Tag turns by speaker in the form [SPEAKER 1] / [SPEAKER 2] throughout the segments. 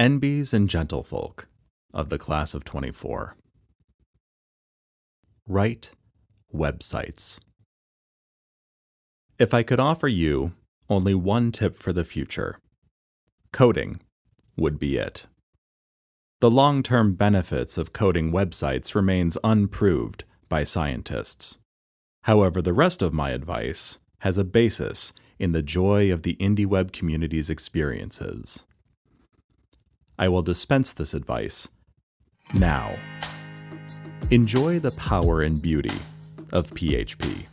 [SPEAKER 1] NBs and gentlefolk of the class of 24. Write websites. If I could offer you only one tip for the future, coding would be it. The long-term benefits of coding websites remains unproved by scientists. However, the rest of my advice has a basis in the joy of the indie web community's experiences. I will dispense this advice now. Enjoy the power and beauty of PHP.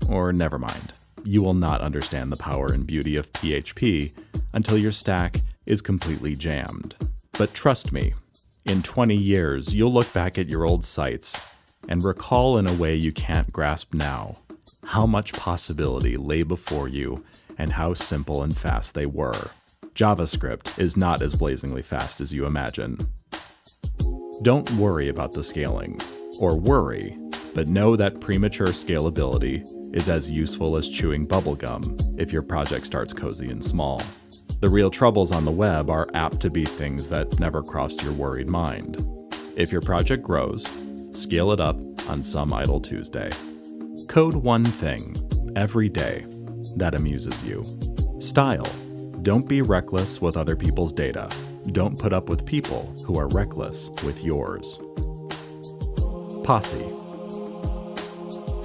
[SPEAKER 1] Or never mind, you will not understand the power and beauty of PHP until your stack is completely jammed. But trust me, in 20 years, you'll look back at your old sites and recall in a way you can't grasp now how much possibility lay before you and how simple and fast they were. JavaScript is not as blazingly fast as you imagine. Don't worry about the scaling, or worry, but know that premature scalability is as useful as chewing bubblegum if your project starts cozy and small. The real troubles on the web are apt to be things that never crossed your worried mind. If your project grows, scale it up on some idle Tuesday. Code one thing every day that amuses you. Style. Don't be reckless with other people's data. Don't put up with people who are reckless with yours. Posse.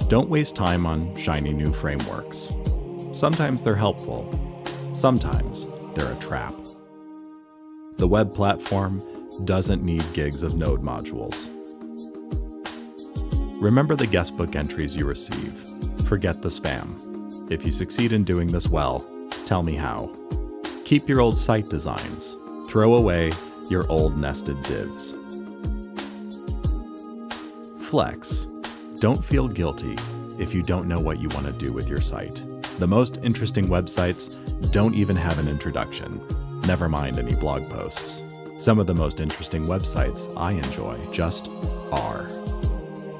[SPEAKER 1] Don't waste time on shiny new frameworks. Sometimes they're helpful. Sometimes they're a trap. The web platform doesn't need gigs of node modules. Remember the guestbook entries you receive. Forget the spam. If you succeed in doing this well, tell me how. Keep your old site designs. Throw away your old nested divs. Flex. Don't feel guilty if you don't know what you want to do with your site. The most interesting websites don't even have an introduction, never mind any blog posts. Some of the most interesting websites I enjoy just are.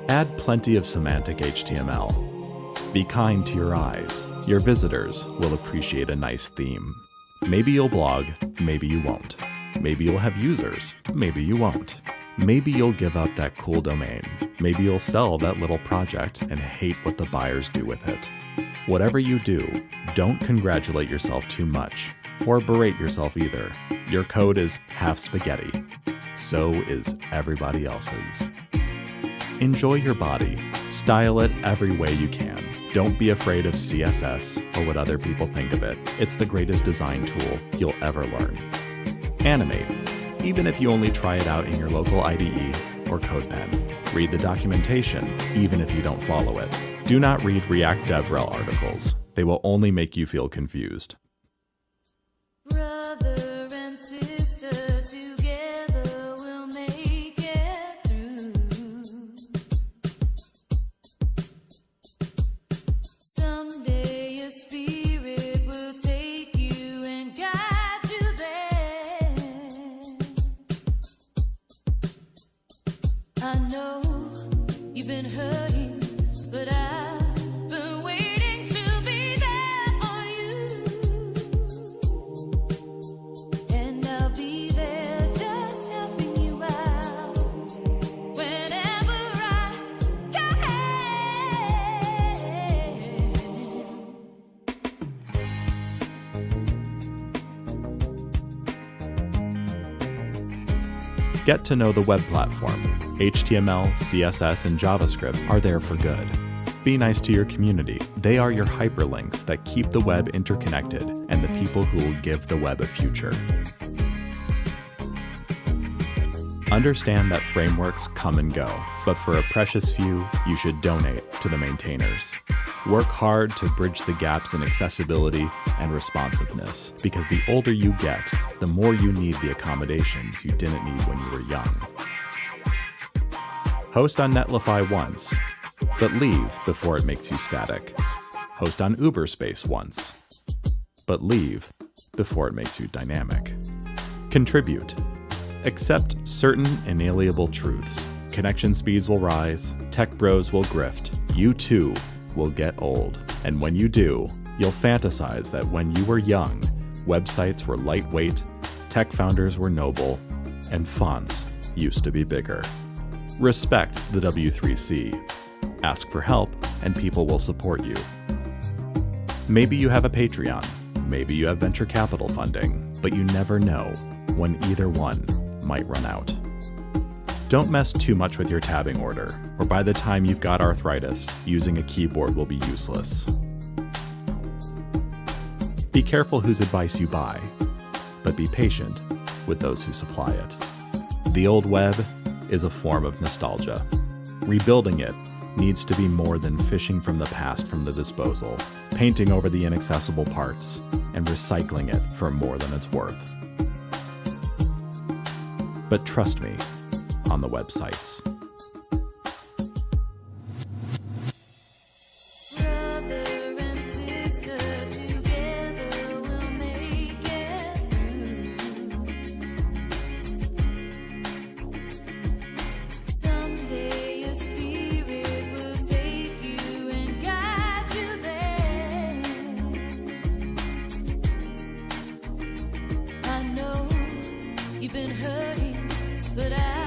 [SPEAKER 1] Add plenty of semantic HTML. Be kind to your eyes. Your visitors will appreciate a nice theme. Maybe you'll blog, maybe you won't. Maybe you'll have users, maybe you won't. Maybe you'll give up that cool domain. Maybe you'll sell that little project and hate what the buyers do with it. Whatever you do, don't congratulate yourself too much, or berate yourself either. Your code is half spaghetti. So is everybody else's. Enjoy your body. Style it every way you can. Don't be afraid of CSS or what other people think of it. It's the greatest design tool you'll ever learn. Animate, even if you only try it out in your local IDE or CodePen. Read the documentation, even if you don't follow it. Do not read React DevRel articles. They will only make you feel confused.
[SPEAKER 2] Brother and sister together will make it through. Someday your spirit will take you and guide you there. I know you've been hurting, but I've been waiting to be there for you. And I'll be there just helping you out whenever I can.
[SPEAKER 1] Get to know the web platform. HTML, CSS, and JavaScript are there for good. Be nice to your community. They are your hyperlinks that keep the web interconnected and the people who will give the web a future. Understand that frameworks come and go, but for a precious few, you should donate to the maintainers. Work hard to bridge the gaps in accessibility and responsiveness, because the older you get, the more you need the accommodations you didn't need when you were young. Host on Netlify once, but leave before it makes you static. Host on Uberspace once, but leave before it makes you dynamic. Contribute. Accept certain inalienable truths. Connection speeds will rise, tech bros will grift, you too will get old. And when you do, you'll fantasize that when you were young, websites were lightweight, Tech founders were noble, and fonts used to be bigger. Respect the W3C. Ask for help, and people will support you. Maybe you have a Patreon, maybe you have venture capital funding, but you never know when either one might run out. Don't mess too much with your tabbing order, or by the time you've got arthritis, using a keyboard will be useless. Be careful whose advice you buy, but be patient with those who supply it. The old web is a form of nostalgia. Rebuilding it needs to be more than fishing from the past from the disposal, painting over the inaccessible parts, and recycling it for more than it's worth. But trust me on the websites.
[SPEAKER 2] Brother and sister together will make it through. Someday a spirit will take you and guide you there. I know you've been hurting, but I